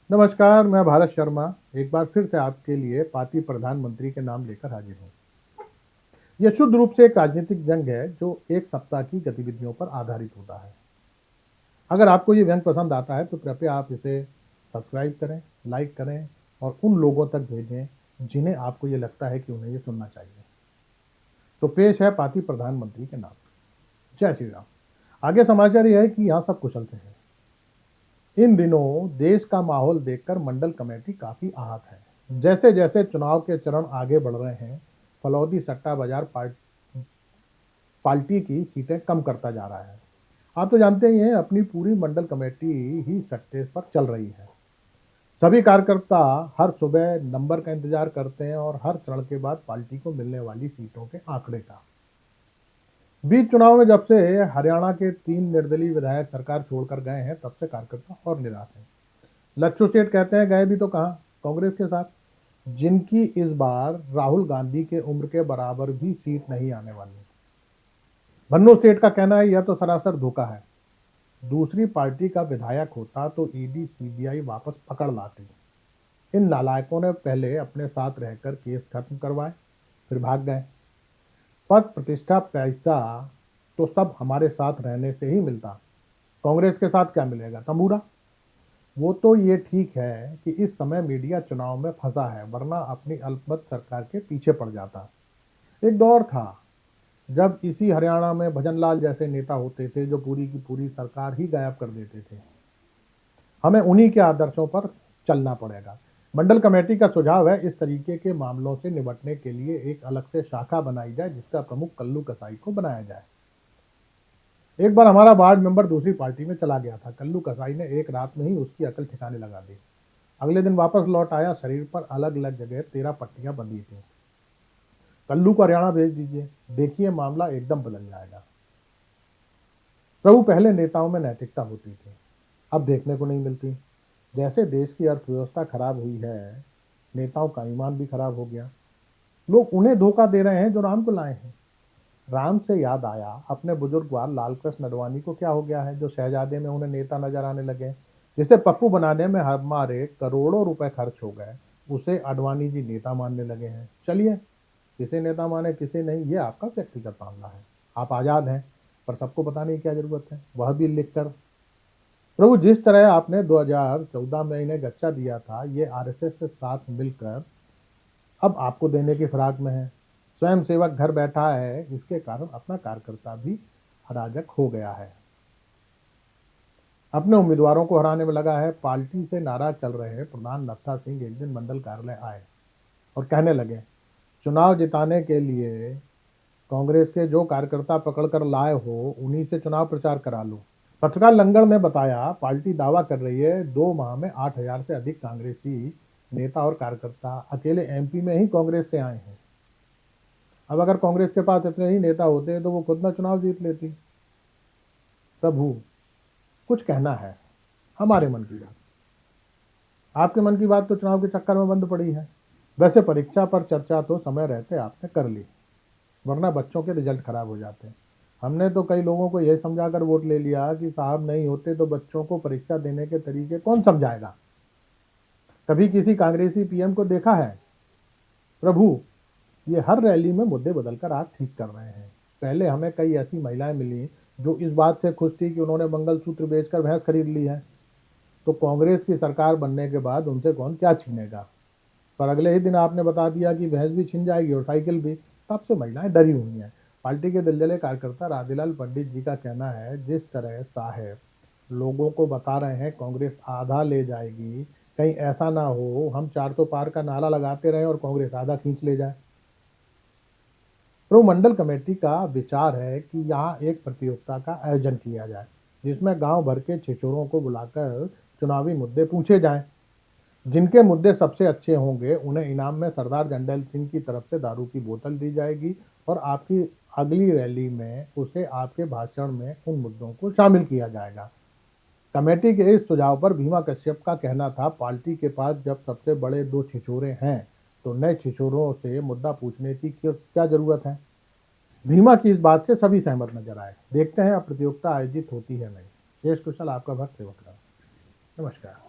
नमस्कार, मैं भारत शर्मा एक बार फिर से आपके लिए पार्टी प्रधानमंत्री के नाम लेकर हाजिर हूँ। यह शुद्ध रूप से एक राजनीतिक जंग है जो एक सप्ताह की गतिविधियों पर आधारित होता है। अगर आपको ये व्यंग पसंद आता है तो कृपया आप इसे सब्सक्राइब करें, लाइक करें और उन लोगों तक भेजें जिन्हें आपको ये लगता है कि उन्हें ये सुनना चाहिए। तो पेश है पार्टी प्रधानमंत्री के नाम। जय श्री राम। आगे समाचार यह है कि यहाँ सब कुशल से है। इन दिनों देश का माहौल देखकर मंडल कमेटी काफी आहत है। जैसे जैसे चुनाव के चरण आगे बढ़ रहे हैं, फलौदी सट्टा बाजार पार्टी की सीटें कम करता जा रहा है। आप तो जानते ही हैं, अपनी पूरी मंडल कमेटी ही सट्टे पर चल रही है। सभी कार्यकर्ता हर सुबह नंबर का इंतजार करते हैं और हर चरण के बाद पार्टी को मिलने वाली सीटों के आंकड़े का। बीच चुनाव में जब से हरियाणा के 3 निर्दलीय विधायक सरकार छोड़कर गए हैं, तब से कार्यकर्ता और निराश हैं। लच्छू सेठ कहते हैं, गए भी तो कहां, कांग्रेस के साथ, जिनकी इस बार राहुल गांधी के उम्र के बराबर भी सीट नहीं आने वाली। भन्नू सेठ का कहना है, यह तो सरासर धोखा है। दूसरी पार्टी का विधायक होता तो ईडी सीबीआई वापस पकड़ लाती। इन नालायकों ने पहले अपने साथ रहकर केस खत्म करवाए, फिर भाग गए। पद प्रतिष्ठा पैसा तो सब हमारे साथ रहने से ही मिलता। कांग्रेस के साथ क्या मिलेगा, तंबूरा। वो तो ये ठीक है कि इस समय मीडिया चुनाव में फंसा है, वरना अपनी अल्पमत सरकार के पीछे पड़ जाता। एक दौर था जब इसी हरियाणा में भजनलाल जैसे नेता होते थे जो पूरी की पूरी सरकार ही गायब कर देते थे। हमें उन्हीं के आदर्शों पर चलना पड़ेगा। मंडल कमेटी का सुझाव है, इस तरीके के मामलों से निपटने के लिए एक अलग से शाखा बनाई जाए, जिसका प्रमुख कल्लू कसाई को बनाया जाए। एक बार हमारा वार्ड मेंबर दूसरी पार्टी में चला गया था। कल्लू कसाई ने एक रात में ही उसकी अकल ठिकाने लगा दी। अगले दिन वापस लौट आया, शरीर पर अलग अलग जगह 13 पट्टियां बंधी थी। कल्लू को हरियाणा भेज दीजिए, देखिए मामला एकदम बदल जाएगा। प्रभु, पहले नेताओं में नैतिकता होती थी, अब देखने को नहीं मिलती। जैसे देश की अर्थव्यवस्था खराब हुई है, नेताओं का ईमान भी खराब हो गया। लोग उन्हें धोखा दे रहे हैं जो राम को लाए हैं। राम से याद आया, अपने बुजुर्गवार लाल कृष्ण अडवाणी को क्या हो गया है जो शहजादे में उन्हें नेता नजर आने लगे। जिसे पप्पू बनाने में हमारे करोड़ों रुपए खर्च हो गए, उसे अडवाणी जी नेता मानने लगे हैं। चलिए, किसे नेता माने किसे नहीं, ये आपका व्यक्तिगत मामला है। आप आजाद हैं, पर सबको बताने की क्या जरूरत है, वह भी लिखकर। प्रभु, जिस तरह आपने 2014 में इन्हें गच्चा दिया था, ये आरएसएस के साथ मिलकर अब आपको देने की फिराक में है। स्वयं सेवक घर बैठा है, इसके कारण अपना कार्यकर्ता भी अराजक हो गया है। अपने उम्मीदवारों को हराने में लगा है। पार्टी से नाराज चल रहे प्रधान नत्था सिंह एक दिन मंडल कार्यालय आए और कहने लगे, चुनाव जिताने के लिए कांग्रेस के जो कार्यकर्ता पकड़कर लाए हो, उन्हीं से चुनाव प्रचार करा लो। पत्रकार लंगड़ ने बताया, पार्टी दावा कर रही है 2 माह में 8,000 से अधिक कांग्रेसी नेता और कार्यकर्ता अकेले एमपी में ही कांग्रेस से आए हैं। अब अगर कांग्रेस के पास इतने ही नेता होते तो वो खुद ना चुनाव जीत लेती। प्रभु, कुछ कहना है, हमारे मन की बात। आपके मन की बात तो चुनाव के चक्कर में बंद पड़ी है। वैसे परीक्षा पर चर्चा तो समय रहते आपने कर ली, वरना बच्चों के रिजल्ट खराब हो जाते। हमने तो कई लोगों को यह समझाकर वोट ले लिया कि साहब नहीं होते तो बच्चों को परीक्षा देने के तरीके कौन समझाएगा। कभी किसी कांग्रेसी पीएम को देखा है? प्रभु, ये हर रैली में मुद्दे बदलकर आप ठीक कर रहे हैं। पहले हमें कई ऐसी महिलाएं मिली जो इस बात से खुश थी कि उन्होंने मंगलसूत्र बेचकर भैंस खरीद ली है, तो कांग्रेस की सरकार बनने के बाद उनसे कौन क्या छीनेगा। पर अगले ही दिन आपने बता दिया कि भैंस भी छिन जाएगी और साइकिल भी। तब से महिलाएं डरी हुई हैं। पार्टी के दिलजले कार्यकर्ता राधेलाल पंडित जी का कहना है, जिस तरह साहब लोगों को बता रहे हैं कांग्रेस आधा ले जाएगी, कहीं ऐसा ना हो हम 400 पार का नारा लगाते रहे और कांग्रेस आधा खींच ले जाए। तो मंडल कमेटी का विचार है कि यहाँ एक प्रतियोगिता का आयोजन किया जाए, जिसमें गांव भर के छिछोरों को बुलाकर चुनावी मुद्दे पूछे जाएं। जिनके मुद्दे सबसे अच्छे होंगे उन्हें इनाम में सरदार जंडैल सिंह की तरफ से दारू की बोतल दी जाएगी और आपकी अगली रैली में उसे आपके भाषण में उन मुद्दों को शामिल किया जाएगा। कमेटी के इस सुझाव पर भीमा कश्यप का कहना था, पार्टी के पास जब सबसे बड़े 2 छिछोरे हैं तो नए छिछोरों से मुद्दा पूछने की क्या जरूरत है। भीमा की इस बात से सभी सहमत नजर आए। देखते हैं अब प्रतियोगिता आयोजित होती है नहीं। शेष कुशल आपका भक्त सेवक रहा। नमस्कार।